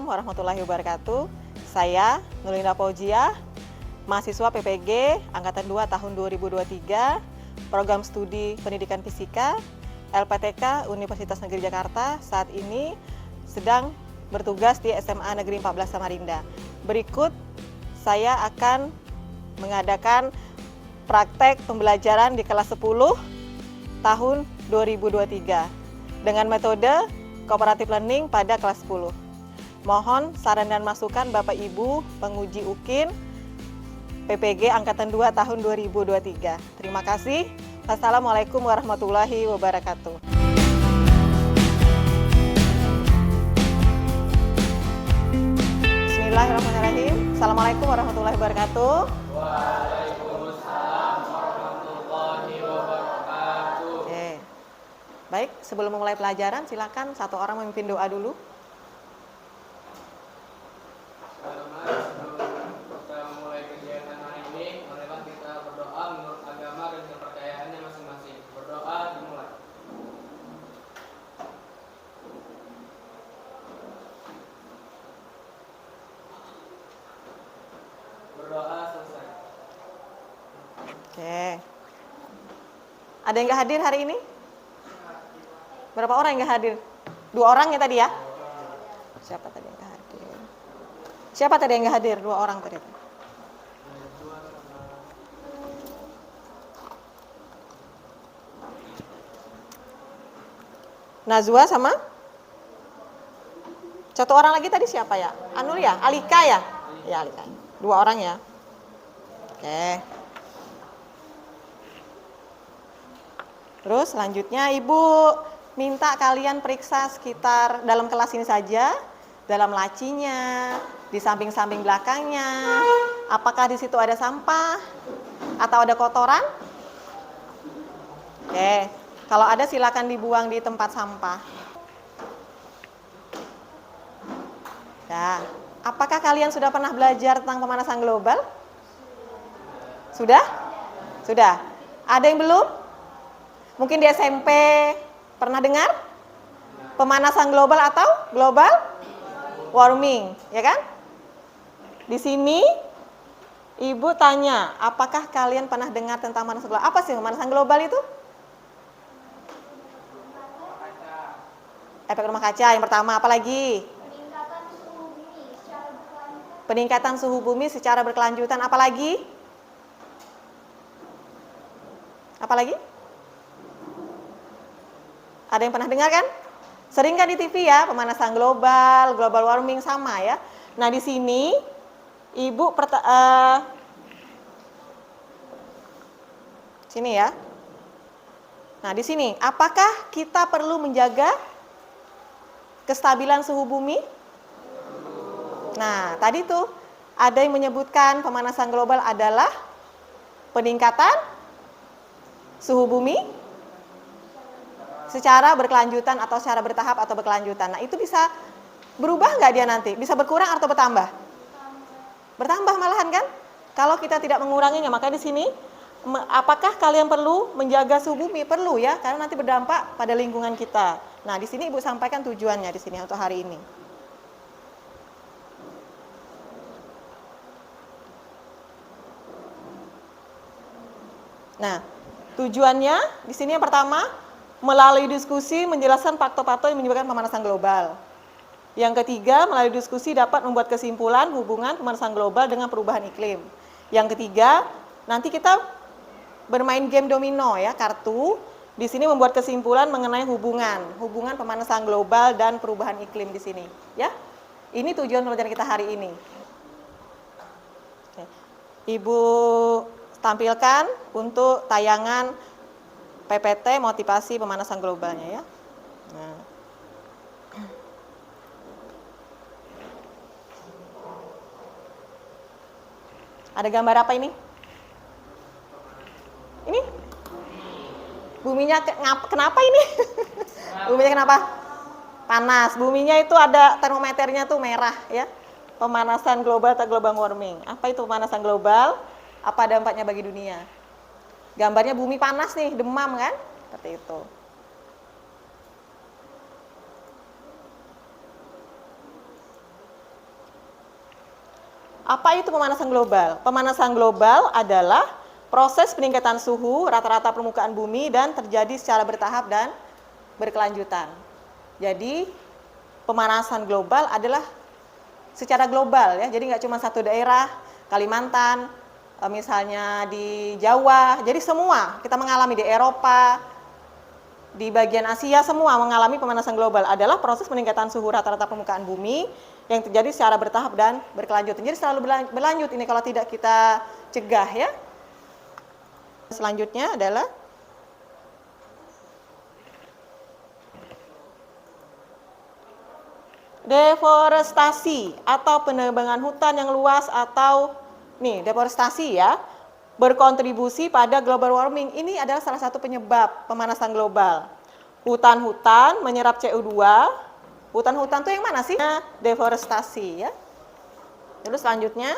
warahmatullahi wabarakatuh. Saya Nurlinda Fauziah, mahasiswa PPG Angkatan 2 tahun 2023, Program Studi Pendidikan Fisika, LPTK Universitas Negeri Jakarta. Saat ini sedang bertugas di SMA Negeri 14 Samarinda. Berikut saya akan mengadakan praktek pembelajaran di kelas 10 tahun 2023 dengan metode Cooperative Learning pada kelas 10. Mohon saran dan masukan Bapak Ibu penguji UKIN PPG Angkatan 2 tahun 2023. Terima kasih. Assalamualaikum warahmatullahi wabarakatuh. Bismillahirrahmanirrahim. Assalamualaikum warahmatullahi wabarakatuh. Waalaikumsalam warahmatullahi wabarakatuh. Oke. Baik, sebelum memulai pelajaran, silakan satu orang memimpin doa dulu. Berdoa selesai. Oke. Ada yang nggak hadir hari ini? Berapa orang yang nggak hadir? 2 orang ya tadi ya? Siapa tadi yang nggak hadir? Siapa tadi yang nggak hadir? 2 orang tadi. Nazwa sama? 1 orang lagi tadi siapa ya? Anul ya? Alika ya? Ya Alika. 2 orang ya. Oke. Terus selanjutnya Ibu minta kalian periksa sekitar dalam kelas ini saja, dalam lacinya, di samping-samping belakangnya. Apakah di situ ada sampah atau ada kotoran? Oke. Kalau ada silakan dibuang di tempat sampah. Nah, apakah kalian sudah pernah belajar tentang pemanasan global? Sudah? Sudah. Ada yang belum? Mungkin di SMP pernah dengar? Pemanasan global atau global warming, ya kan? Di sini Ibu tanya, apakah kalian pernah dengar tentang pemanasan global? Apa sih pemanasan global itu? Efek rumah kaca yang pertama, apa lagi? Peningkatan suhu bumi secara berkelanjutan, apa lagi? Apa lagi? Ada yang pernah dengar kan? Sering kan di TV ya, pemanasan global, global warming sama ya. Nah, di sini Ibu sini ya. Nah, di sini apakah kita perlu menjaga kestabilan suhu bumi? Nah, tadi tuh ada yang menyebutkan pemanasan global adalah peningkatan suhu bumi secara berkelanjutan atau secara bertahap atau berkelanjutan. Nah, itu bisa berubah nggak dia nanti? Bisa berkurang atau bertambah? Bertambah malahan kan? Kalau kita tidak menguranginya, maka di sini apakah kalian perlu menjaga suhu bumi? Perlu ya, karena nanti berdampak pada lingkungan kita. Nah, di sini Ibu sampaikan tujuannya di sini untuk hari ini. Nah, tujuannya di sini yang pertama, melalui diskusi menjelaskan faktor-faktor yang menyebabkan pemanasan global. Yang ketiga, melalui diskusi dapat membuat kesimpulan hubungan pemanasan global dengan perubahan iklim. Yang ketiga, nanti kita bermain game domino ya, kartu. Di sini membuat kesimpulan mengenai hubungan pemanasan global dan perubahan iklim di sini, ya. Ini tujuan pelajaran kita hari ini. Oke. Ibu tampilkan untuk tayangan PPT motivasi pemanasan globalnya ya. Nah. Ada gambar apa ini? Ini? Buminya kenapa ini? Buminya kenapa? Panas. Buminya itu ada termometernya tuh merah ya. Pemanasan global atau global warming. Apa itu pemanasan global? Apa dampaknya bagi dunia? Gambarnya bumi panas nih, demam kan? Seperti itu. Apa itu pemanasan global? Pemanasan global adalah proses peningkatan suhu rata-rata permukaan bumi dan terjadi secara bertahap dan berkelanjutan. Jadi, pemanasan global adalah secara global ya. Jadi nggak cuma satu daerah, Kalimantan, misalnya di Jawa. Jadi semua kita mengalami di Eropa, di bagian Asia semua mengalami pemanasan global adalah proses peningkatan suhu rata-rata permukaan bumi yang terjadi secara bertahap dan berkelanjutan. Jadi selalu berlanjut ini kalau tidak kita cegah ya. Selanjutnya adalah deforestasi atau penebangan hutan yang luas atau deforestasi ya, berkontribusi pada global warming. Ini adalah salah satu penyebab pemanasan global. Hutan-hutan menyerap CO2. Hutan-hutan itu yang mana sih? Deforestasi ya. Lalu selanjutnya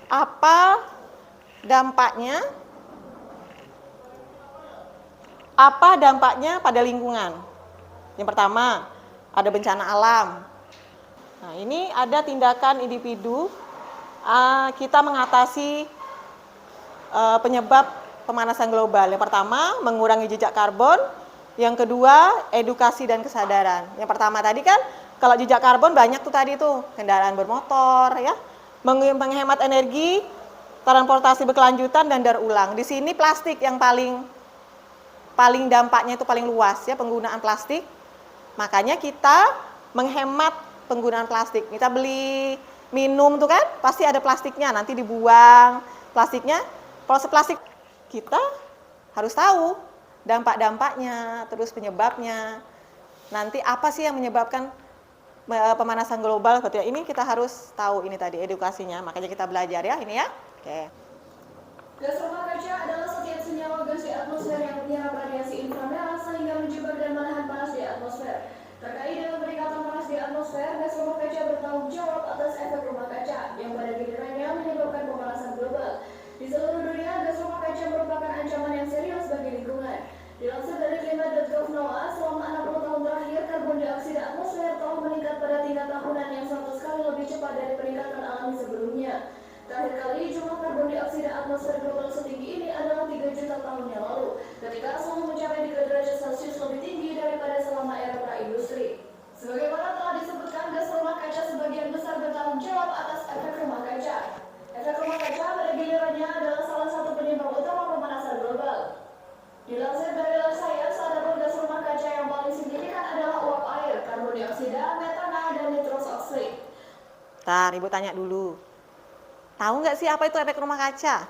apa dampaknya? Apa dampaknya pada lingkungan? Yang pertama, ada bencana alam. Nah, ini ada tindakan individu kita mengatasi penyebab pemanasan global. Yang pertama, mengurangi jejak karbon. Yang kedua, edukasi dan kesadaran. Yang pertama tadi kan, kalau jejak karbon banyak tuh tadi tuh, kendaraan bermotor ya, menghemat energi, transportasi berkelanjutan dan daur ulang. Di sini plastik yang paling dampaknya itu paling luas ya, penggunaan plastik. Makanya kita menghemat penggunaan plastik. Kita beli minum tuh kan, pasti ada plastiknya, nanti dibuang plastiknya. Proses plastik kita harus tahu dampak-dampaknya, terus penyebabnya. Nanti apa sih yang menyebabkan pemanasan global seperti ini, kita harus tahu ini tadi edukasinya. Makanya kita belajar ya ini ya. Oke. Gas rumah kaca adalah setiap senyawa gas di atmosfer yang menyerap radiasi inframerah sehingga menjebak dan menahan panas di atmosfer. Terkait dengan peningkatan panas di atmosfer, gas rumah kaca bertanggung jawab atas efek rumah kaca yang pada gilirannya menyebabkan pemanasan global. Di seluruh dunia, gas rumah kaca merupakan ancaman yang serius bagi lingkungan. Dilansir dari climate.gov.noa, selama 60 tahun terakhir, karbon dioksida atmosfer telah meningkat pada tingkat tahunan yang 100 kali lebih cepat dari peningkatan alami sebelumnya. Terakhir kali jumlah karbon dioksida atmosfer global setinggi ini adalah 3 juta tahun yang lalu, ketika suhu mencapai 3 derajat Celcius lebih tinggi daripada selama era praindustri. Sebagaimana telah disebutkan, gas rumah kaca sebagian besar bertanggung jawab atas efek rumah kaca. Efek rumah kaca pada gilirannya adalah salah satu penyebab utama pemanasan global. Dilansir dari Life Science, adapun gas rumah kaca yang paling signifikan adalah uap air, karbon dioksida, metana, dan nitrous oxide. Ntar, Ibu tanya dulu. Tahu nggak sih apa itu efek rumah kaca?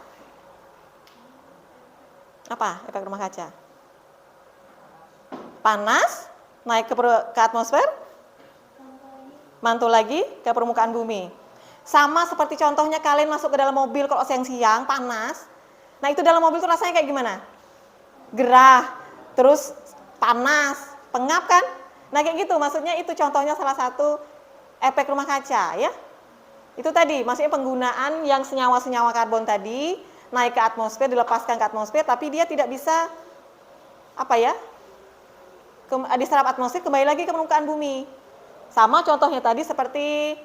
Apa efek rumah kaca? Panas, naik ke atmosfer, mantul lagi ke permukaan bumi. Sama seperti contohnya kalian masuk ke dalam mobil kalau siang-siang, panas. Nah itu dalam mobil tuh rasanya kayak gimana? Gerah, terus panas, pengap kan? Nah kayak gitu, maksudnya itu contohnya salah satu efek rumah kaca ya. Itu tadi, maksudnya penggunaan yang senyawa-senyawa karbon tadi naik ke atmosfer, dilepaskan ke atmosfer, tapi dia tidak bisa diserap atmosfer, kembali lagi ke permukaan bumi. Sama contohnya tadi seperti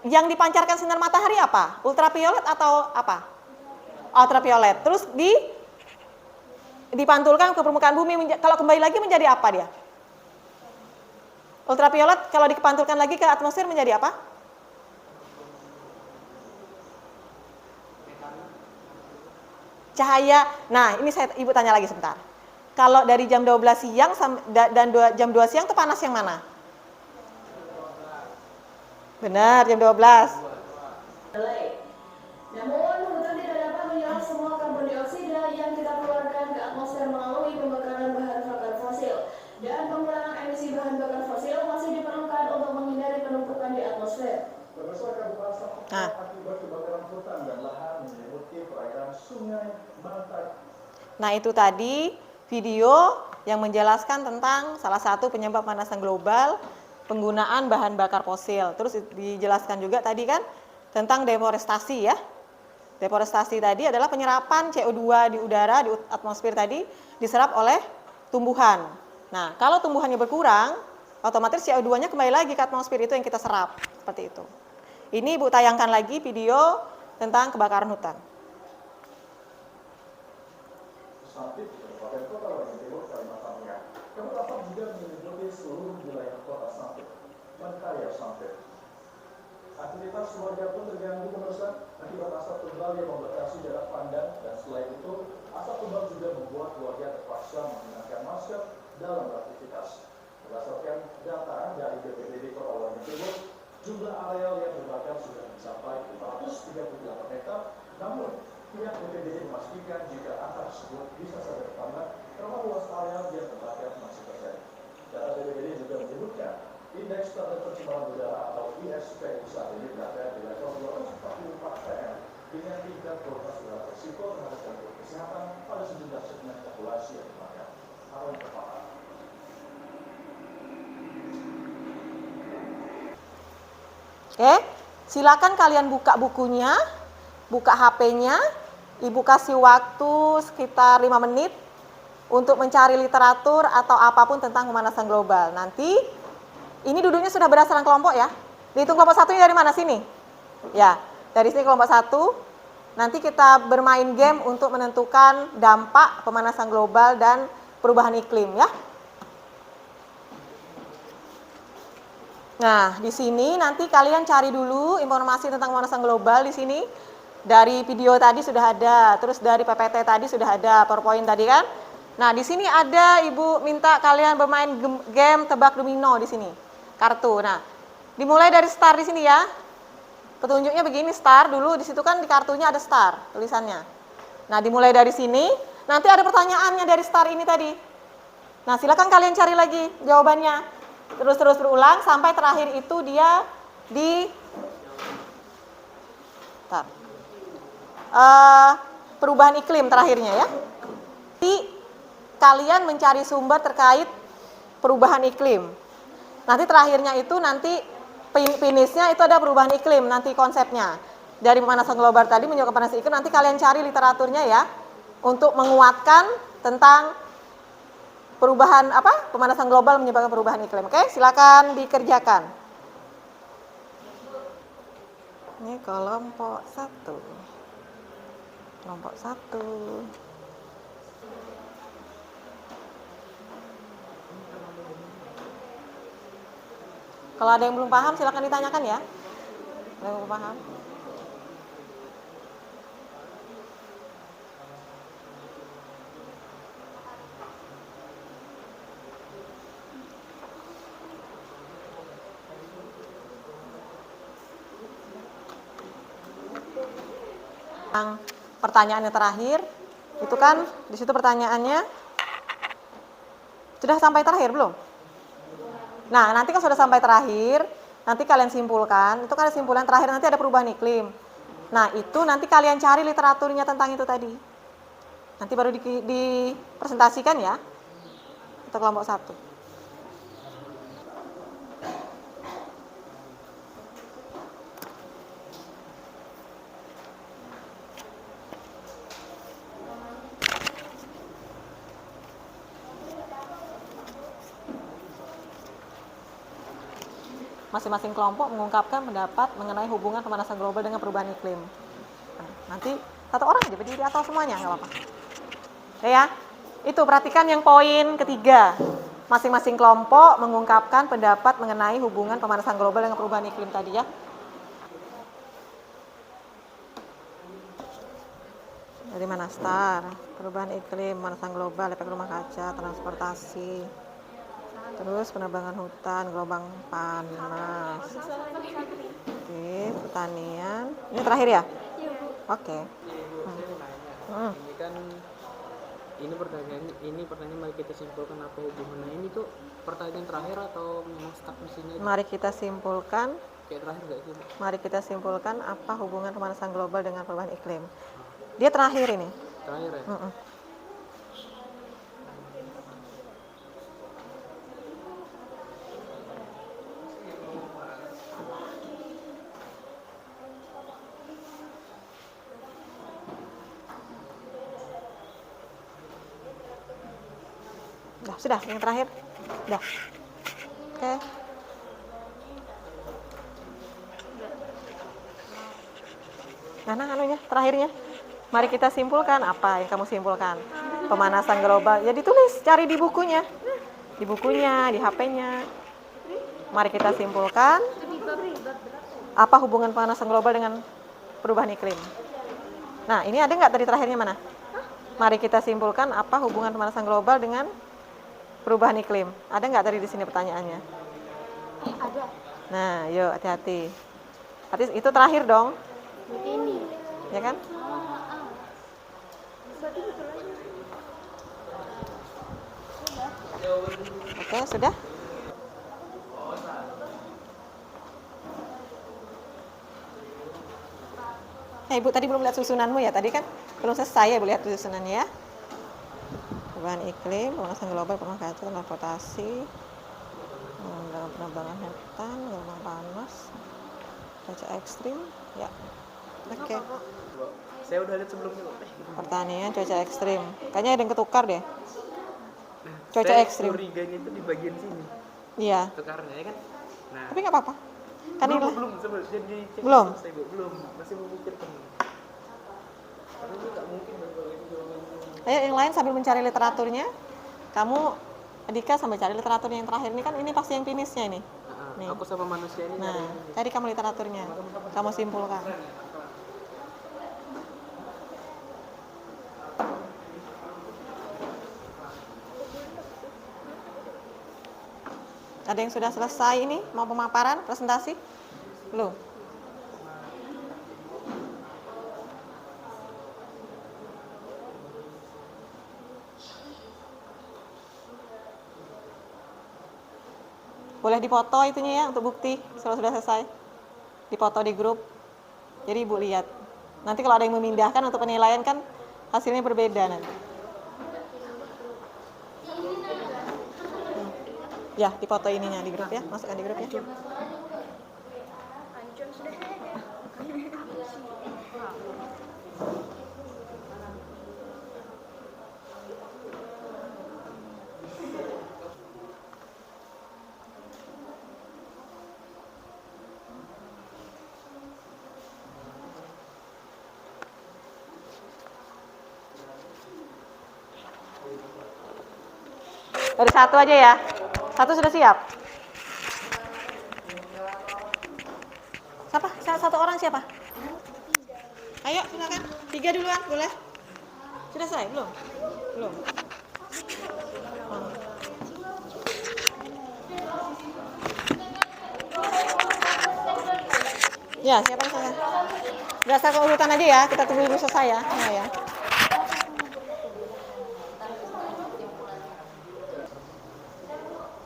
yang dipancarkan sinar matahari apa? Ultraviolet atau apa? Ultraviolet. Terus dipantulkan ke permukaan bumi, kalau kembali lagi menjadi apa dia? Ultraviolet kalau dipantulkan lagi ke atmosfer menjadi apa? Cahaya. Nah, ini Ibu tanya lagi sebentar. Kalau dari jam 12 siang dan jam 2 siang itu panas yang mana? Benar, jam 12. Namun, hutan tidak dapat menyerap semua karbon dioksida yang kita keluarkan ke atmosfer melalui pembakaran bahan bakar fosil. Dan pengurangan emisi bahan bakar fosil masih diperlukan untuk menghindari penumpukan di atmosfer. Berdasarkan bahasa akibat kebakaran hutan dan lahan meliputi perairan sungai Mata. Nah, itu tadi video yang menjelaskan tentang salah satu penyebab pemanasan global penggunaan bahan bakar fosil. Terus dijelaskan juga tadi kan tentang deforestasi ya. Deforestasi tadi adalah penyerapan CO2 di udara, di atmosfer tadi diserap oleh tumbuhan. Nah, kalau tumbuhannya berkurang, otomatis CO2-nya kembali lagi ke atmosfer, itu yang kita serap, seperti itu. Ini Ibu tayangkan lagi video tentang kebakaran hutan. Sampit di Kabupaten Kota Waringin Timur, Kalimantan Tengah. Keberatan juga meliputi seluruh wilayah kota Sampit dan karya Sampit. Aktivitas warga pun terganggu pemirsa akibat asap tebal yang membatasi jarak pandang, dan selain itu asap tebal juga membuat warga terpaksa menggunakan masker dalam beraktivitas. Berdasarkan data dari BPBD Kota Waringin Timur, jumlah areal yang terbakar sudah mencapai 538 hektar, namun pihak BPBD memastikan jika angka tersebut bisa saja bertambah karena luas areal yang terbakar masih terjadi. Data BPBD juga menyebutkan indeks standar pencemaran udara atau ISP saat ini berada di level 244 PM dengan tingkat kualitas udara berisiko terhadap gangguan kesehatan pada sejumlah segmen populasi yang terbakar. Harun terpapar. Oke, silakan kalian buka bukunya, buka HP-nya, Ibu kasih waktu sekitar 5 menit untuk mencari literatur atau apapun tentang pemanasan global. Nanti, ini duduknya sudah berdasarkan kelompok ya. Dihitung kelompok satunya dari mana sini? Ya, dari sini kelompok 1. Nanti kita bermain game untuk menentukan dampak pemanasan global dan perubahan iklim ya. Nah, di sini nanti kalian cari dulu informasi tentang pemanasan global di sini. Dari video tadi sudah ada, terus dari PPT tadi sudah ada, PowerPoint tadi kan. Nah, di sini ada Ibu minta kalian bermain game tebak domino di sini. Kartu. Nah, dimulai dari star di sini ya. Petunjuknya begini, star dulu di situ kan di kartunya ada star tulisannya. Nah, dimulai dari sini, nanti ada pertanyaannya dari star ini tadi. Nah, silakan kalian cari lagi jawabannya. Terus berulang sampai terakhir itu dia di perubahan iklim terakhirnya ya. Jadi kalian mencari sumber terkait perubahan iklim. Nanti terakhirnya itu nanti finishnya itu ada perubahan iklim nanti konsepnya. Dari pemanasan global tadi menyebabkan pemanasan iklim, nanti kalian cari literaturnya ya untuk menguatkan tentang perubahan pemanasan global menyebabkan perubahan iklim. Oke, silakan dikerjakan. Ini kelompok 1. Kelompok 1. Kalau ada yang belum paham silakan ditanyakan ya. Ada yang belum paham? Pertanyaannya terakhir itu kan di situ pertanyaannya sudah sampai terakhir belum? Nah, nanti kan sudah sampai terakhir, nanti kalian simpulkan, itu kan ada simpulan terakhir, nanti ada perubahan iklim. Nah, itu nanti kalian cari literaturnya tentang itu tadi. Nanti baru dipresentasikan ya untuk kelompok 1. Masing-masing kelompok mengungkapkan pendapat mengenai hubungan pemanasan global dengan perubahan iklim. Nah, nanti satu orang aja berdiri atau semuanya nggak apa-apa. Ya, itu perhatikan yang poin ketiga. Masing-masing kelompok mengungkapkan pendapat mengenai hubungan pemanasan global dengan perubahan iklim tadi ya. Dari mana star? Perubahan iklim, pemanasan global, efek rumah kaca, transportasi. Terus penebangan hutan, gelombang panas. Oke, pertanian. Ini terakhir ya? Oke. Ini kan ini pertanyaan mari kita simpulkan apa hubungannya. Ini tuh pertanyaan terakhir atau memang stuck di sini? Mari kita simpulkan. Kayak terakhir gak sih? Mari kita simpulkan apa hubungan pemanasan global dengan perubahan iklim. Dia terakhir ini. Terakhir ya? sudah yang terakhir. Udah. Oke. Mana anunya, terakhirnya. Mari kita simpulkan, apa yang kamu simpulkan? Pemanasan global. Ya ditulis, cari di bukunya. Di bukunya, di HP-nya. Mari kita simpulkan. Apa hubungan pemanasan global dengan perubahan iklim? Nah, ini ada nggak tadi terakhirnya mana? Mari kita simpulkan apa hubungan pemanasan global dengan perubahan iklim. Ada nggak tadi di sini pertanyaannya? Ada. Nah, yuk hati-hati. Berarti itu terakhir dong, Ini. ya kan? Oke, sudah? Ibu tadi belum lihat susunanmu ya? Tadi kan belum selesai ya, Bu, lihat susunannya ya. Perubahan iklim, pemanasan global, perubahan kacau, transportasi, dalam penerbangan hutan, gelombang panas, cuaca ekstrim, ya. Oke. Saya udah lihat sebelumnya kok. Pertanian, cuaca ekstrim. Kayaknya ada yang ketukar deh. Cuaca Saya ekstrim. curiganya itu di bagian sini. Iya. Tukarnya ya kan. Nah, Tapi nggak apa-apa. Kan ini lah. belum sebelum jadi cek Belum? selesai, Bu. Belum, masih memikirkan. Tapi itu nggak mungkin kalau itu jawabannya. Ayo yang lain sambil mencari literaturnya. Kamu, Dika, sambil cari literaturnya yang terakhir ini kan ini pasti yang finishnya ini. Nih. Aku sama manusia ini Nah, nyari ini. cari kamu literaturnya. Kamu simpulkan. Ada yang sudah selesai ini? Mau pemaparan, presentasi? Belum? Boleh dipoto itunya ya untuk bukti kalau sudah selesai. Dipoto di grup. Jadi Ibu lihat. Nanti kalau ada yang memindahkan untuk penilaian kan hasilnya berbeda nanti. Ya, dipoto ininya di grup ya, masukkan di grup ya. Dari satu aja ya. Satu sudah siap? Siapa? Satu orang siapa? Ayo silakan. 3 duluan, boleh? Sudah selesai? Belum? Belum. Ya, siapa yang selesai? Berdasarkan urutan aja ya, kita tunggu dulu selesai ya. Nah, ya.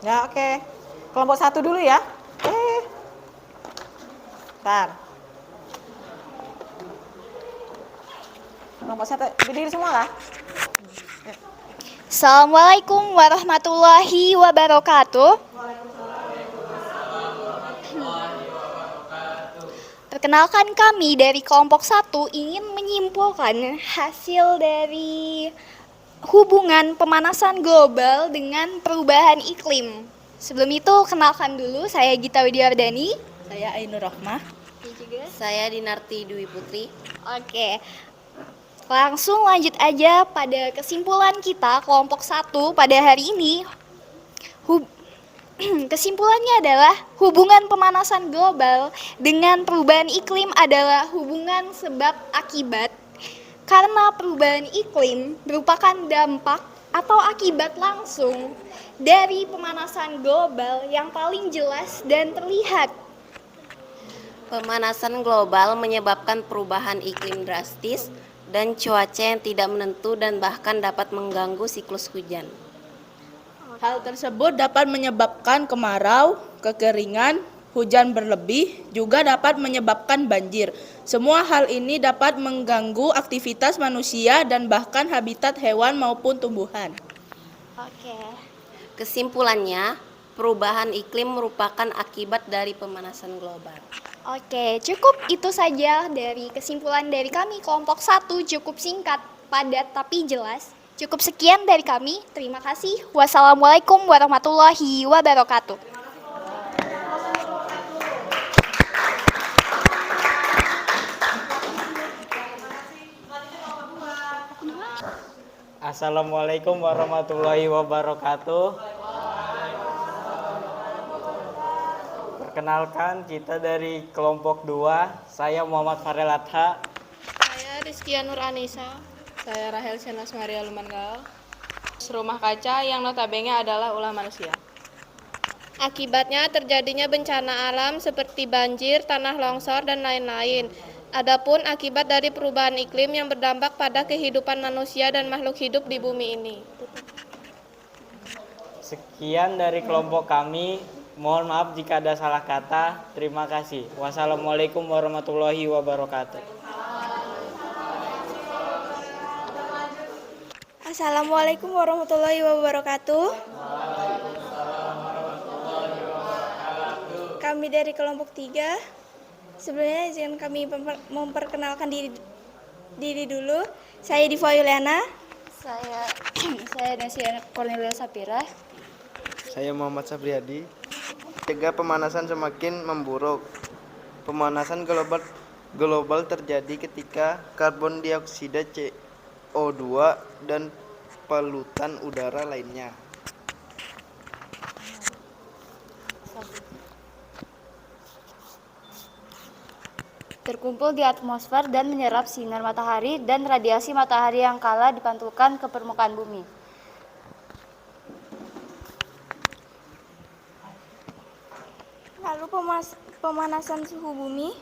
Ya, oke. Kelompok 1 dulu ya. Bentar. Kelompok 1 berdiri semua lah. Assalamualaikum warahmatullahi wabarakatuh. Perkenalkan, kami dari kelompok 1 ingin menyimpulkan hasil dari hubungan pemanasan global dengan perubahan iklim. Sebelum itu, kenalkan dulu, saya Gita Widiardani. Saya Ainur Rahmah. Saya Dinarti Dwi Putri. Oke, langsung lanjut aja pada kesimpulan kita kelompok 1 pada hari ini. Kesimpulannya adalah hubungan pemanasan global dengan perubahan iklim adalah hubungan sebab akibat, karena perubahan iklim merupakan dampak atau akibat langsung dari pemanasan global yang paling jelas dan terlihat. Pemanasan global menyebabkan perubahan iklim drastis dan cuaca yang tidak menentu dan bahkan dapat mengganggu siklus hujan. Hal tersebut dapat menyebabkan kemarau, kekeringan, hujan berlebih, juga dapat menyebabkan banjir. Semua hal ini dapat mengganggu aktivitas manusia dan bahkan habitat hewan maupun tumbuhan. Oke. Kesimpulannya, perubahan iklim merupakan akibat dari pemanasan global. Oke, cukup itu saja dari kesimpulan dari kami kelompok 1, cukup singkat, padat tapi jelas. Cukup sekian dari kami. Terima kasih. Wassalamualaikum warahmatullahi wabarakatuh. Assalamualaikum warahmatullahi wabarakatuh. Perkenalkan, kita dari kelompok 2. Saya Muhammad Farel Adha. Saya Rizkia Nur Anissa. Saya Rahel Senas Maria Lumanggal. Rumah kaca yang notabene adalah ulah manusia. Akibatnya terjadinya bencana alam seperti banjir, tanah longsor, dan lain-lain. Adapun akibat dari perubahan iklim yang berdampak pada kehidupan manusia dan makhluk hidup di bumi ini. Sekian dari kelompok kami. Mohon maaf jika ada salah kata. Terima kasih. Wassalamualaikum warahmatullahi wabarakatuh. Assalamualaikum warahmatullahi wabarakatuh. Kami dari kelompok 3. Sebelumnya izin kami memperkenalkan diri dulu. Saya Diva Yuliana. Saya Nesia Cornelia Sapira. Saya Muhammad Sabriadi. Cegah pemanasan semakin memburuk. Pemanasan global terjadi ketika karbon dioksida CO2 dan polutan udara lainnya terkumpul di atmosfer dan menyerap sinar matahari dan radiasi matahari yang kalah dipantulkan ke permukaan bumi. Lalu pemanasan suhu bumi,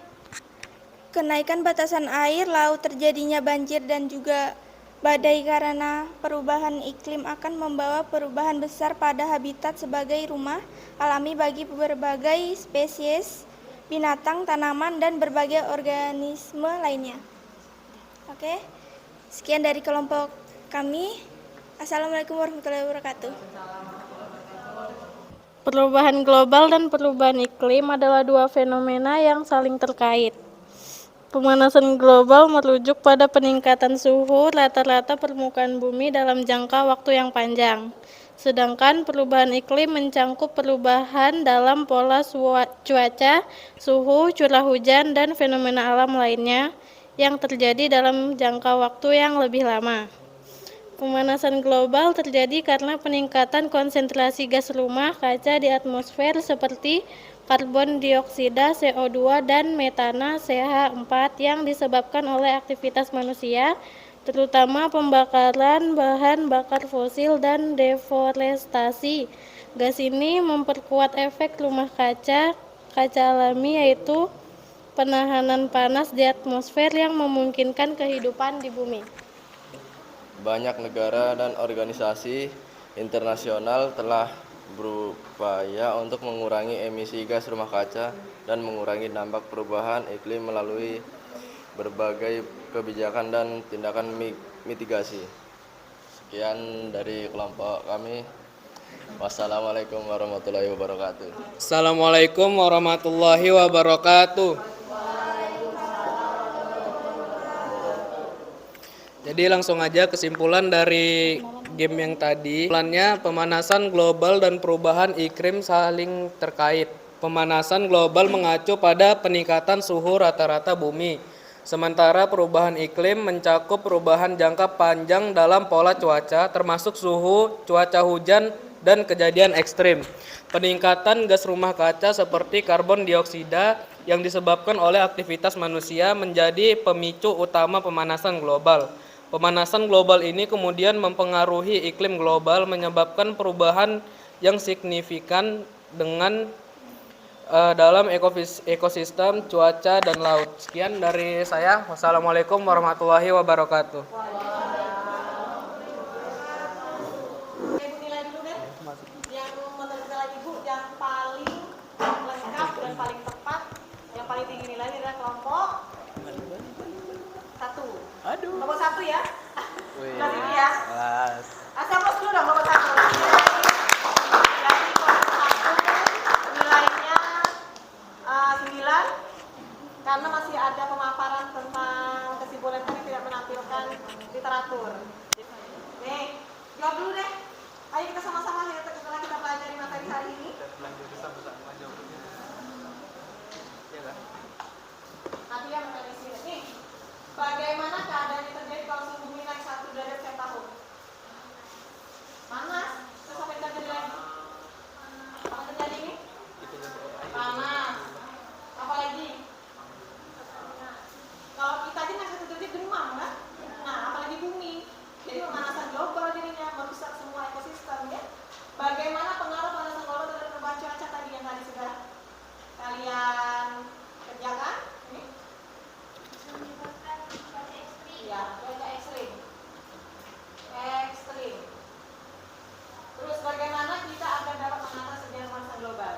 kenaikan batasan air laut, terjadinya banjir dan juga badai karena perubahan iklim akan membawa perubahan besar pada habitat sebagai rumah alami bagi berbagai spesies binatang, tanaman, dan berbagai organisme lainnya. Oke, sekian dari kelompok kami. Assalamualaikum warahmatullahi wabarakatuh. Perubahan global dan perubahan iklim adalah dua fenomena yang saling terkait. Pemanasan global merujuk pada peningkatan suhu rata-rata permukaan bumi dalam jangka waktu yang panjang. Sedangkan perubahan iklim mencangkup perubahan dalam pola cuaca, suhu, curah hujan, dan fenomena alam lainnya yang terjadi dalam jangka waktu yang lebih lama. Pemanasan global terjadi karena peningkatan konsentrasi gas rumah kaca di atmosfer seperti karbon dioksida, CO2, dan metana CH4 yang disebabkan oleh aktivitas manusia, terutama pembakaran bahan bakar fosil dan deforestasi. Gas ini memperkuat efek rumah kaca alami, yaitu penahanan panas di atmosfer yang memungkinkan kehidupan di bumi. Banyak negara dan organisasi internasional telah berupaya untuk mengurangi emisi gas rumah kaca dan mengurangi dampak perubahan iklim melalui berbagai kebijakan dan tindakan mitigasi. Sekian dari kelompok kami. Wassalamualaikum warahmatullahi wabarakatuh. Assalamualaikum warahmatullahi wabarakatuh. Jadi langsung aja kesimpulan dari game yang tadi. Kesimpulannya, pemanasan global dan perubahan iklim saling terkait. Pemanasan global mengacu pada peningkatan suhu rata-rata bumi. Sementara perubahan iklim mencakup perubahan jangka panjang dalam pola cuaca, termasuk suhu, cuaca hujan, dan kejadian ekstrim. Peningkatan gas rumah kaca seperti karbon dioksida yang disebabkan oleh aktivitas manusia menjadi pemicu utama pemanasan global. Pemanasan global ini kemudian mempengaruhi iklim global, menyebabkan perubahan yang signifikan dalam ekosistem, cuaca, dan laut. Sekian dari saya. Wassalamualaikum warahmatullahi wabarakatuh. Ibu nilai dulu deh. Yang menurut nilai Ibu yang paling lengkap dan paling tepat, yang paling tinggi nilainya adalah kelompok 1. Kelompok 1 ya. Kelas ini ya. Asal plus dulu dong kelompok 1. Jadi kelompok 1 nilainya 9 karena masih ada pemaparan tentang kesimpulan tadi tidak menampilkan literatur. Nih, Jawab dulu deh. Ayo kita sama-sama lihat setelah kita pelajari materi hari ini. Nanti yang materi sini. Nih, bagaimana keadaan yang terjadi kalau suhu bumi naik 1 derajat setiap tahun? Panas. Terus apa yang terjadi lagi? Apa terjadi ini? Panas. Apa lagi? Kalau kita aja nggak terjadi demam kan? Nah, apalagi bumi. Jadi pemanasan global jadinya merusak semua ekosistem ya. Bagaimana pengaruh pemanasan global terhadap perubahan cuaca tadi yang tadi sudah kalian kerjakan? Ini? Ya, cuaca ekstrim. Ekstrim. Terus bagaimana kita akan dapat mengatasi pemanasan global?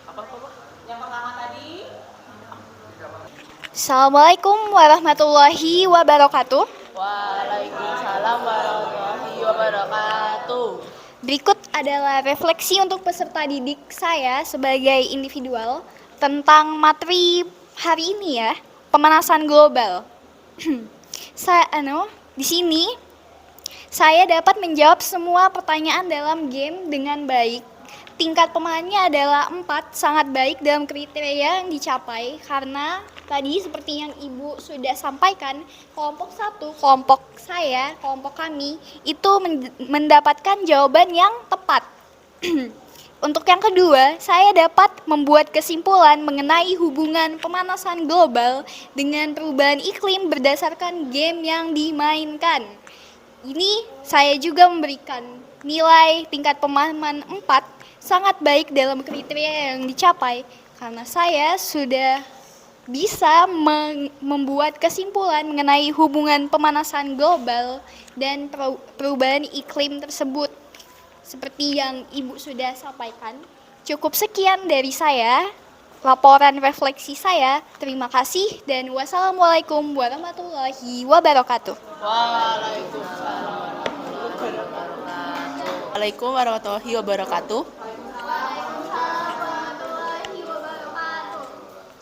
Apa? Yang pertama tadi. Assalamualaikum warahmatullahi wabarakatuh. Waalaikumsalam warahmatullahi wabarakatuh. Berikut adalah refleksi untuk peserta didik saya sebagai individual tentang materi hari ini ya, pemanasan global. Di sini saya dapat menjawab semua pertanyaan dalam game dengan baik. Tingkat pemahamannya adalah 4, sangat baik dalam kriteria yang dicapai karena tadi seperti yang Ibu sudah sampaikan, kelompok 1, kelompok saya, kelompok kami itu mendapatkan jawaban yang tepat. Untuk yang kedua, saya dapat membuat kesimpulan mengenai hubungan pemanasan global dengan perubahan iklim berdasarkan game yang dimainkan. Ini saya juga memberikan nilai tingkat pemahaman 4, sangat baik dalam kriteria yang dicapai karena saya sudah bisa membuat kesimpulan mengenai hubungan pemanasan global dan perubahan iklim tersebut. Seperti yang Ibu sudah sampaikan, cukup sekian dari saya, laporan refleksi saya. Terima kasih dan wassalamualaikum warahmatullahi wabarakatuh. Waalaikumsalam warahmatullahi wabarakatuh.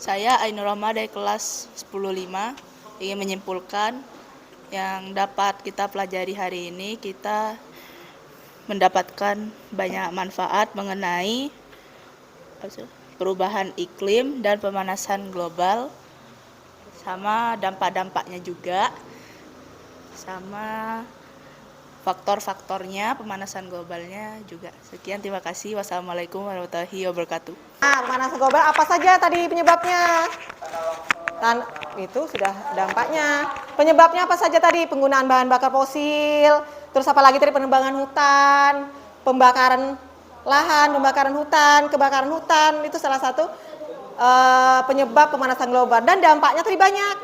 Saya Ainur Rahma dari kelas 10-5 ingin menyimpulkan yang dapat kita pelajari hari ini, kita mendapatkan banyak manfaat mengenai perubahan iklim dan pemanasan global, sama dampak-dampaknya juga, sama faktor-faktornya pemanasan globalnya juga. Sekian, terima kasih. Wassalamualaikum warahmatullahi wabarakatuh. Pemanasan global apa saja tadi penyebabnya? Itu sudah dampaknya. Penyebabnya apa saja tadi? Penggunaan bahan bakar fosil, terus apa lagi tadi? Penebangan hutan, pembakaran lahan, pembakaran hutan, kebakaran hutan, itu salah satu penyebab pemanasan global. Dan dampaknya tadi banyak.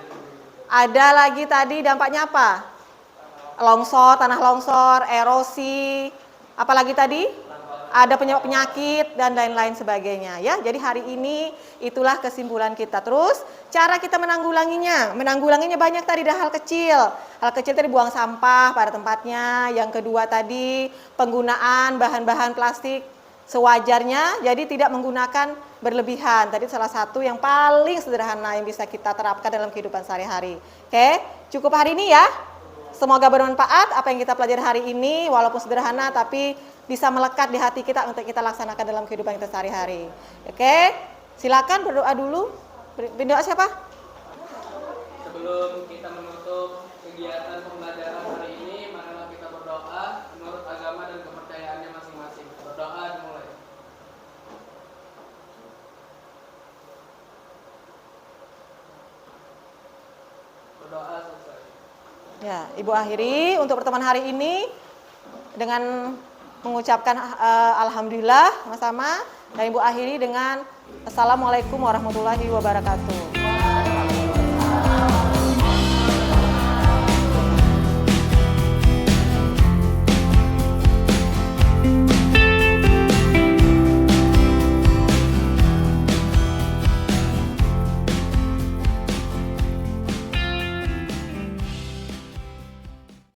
Ada lagi tadi dampaknya apa? Longsor, tanah longsor, erosi, apalagi tadi ada penyakit dan lain-lain sebagainya ya. Jadi hari ini itulah kesimpulan kita. Terus cara kita menanggulanginya banyak tadi, ada hal kecil tadi buang sampah pada tempatnya. Yang kedua tadi penggunaan bahan-bahan plastik sewajarnya, jadi tidak menggunakan berlebihan. Tadi salah satu yang paling sederhana yang bisa kita terapkan dalam kehidupan sehari-hari. Oke, cukup hari ini ya. Semoga bermanfaat apa yang kita pelajari hari ini, walaupun sederhana tapi bisa melekat di hati kita untuk kita laksanakan dalam kehidupan kita sehari-hari. Oke, silakan berdoa dulu. Berdoa siapa? Sebelum kita menutup kegiatan pembelajaran hari ini, marilah kita berdoa menurut agama dan kepercayaannya masing-masing. Berdoa dimulai. Berdoa selesai. Ya, Ibu akhiri untuk pertemuan hari ini dengan mengucapkan alhamdulillah sama-sama, dan Ibu akhiri dengan assalamualaikum warahmatullahi wabarakatuh.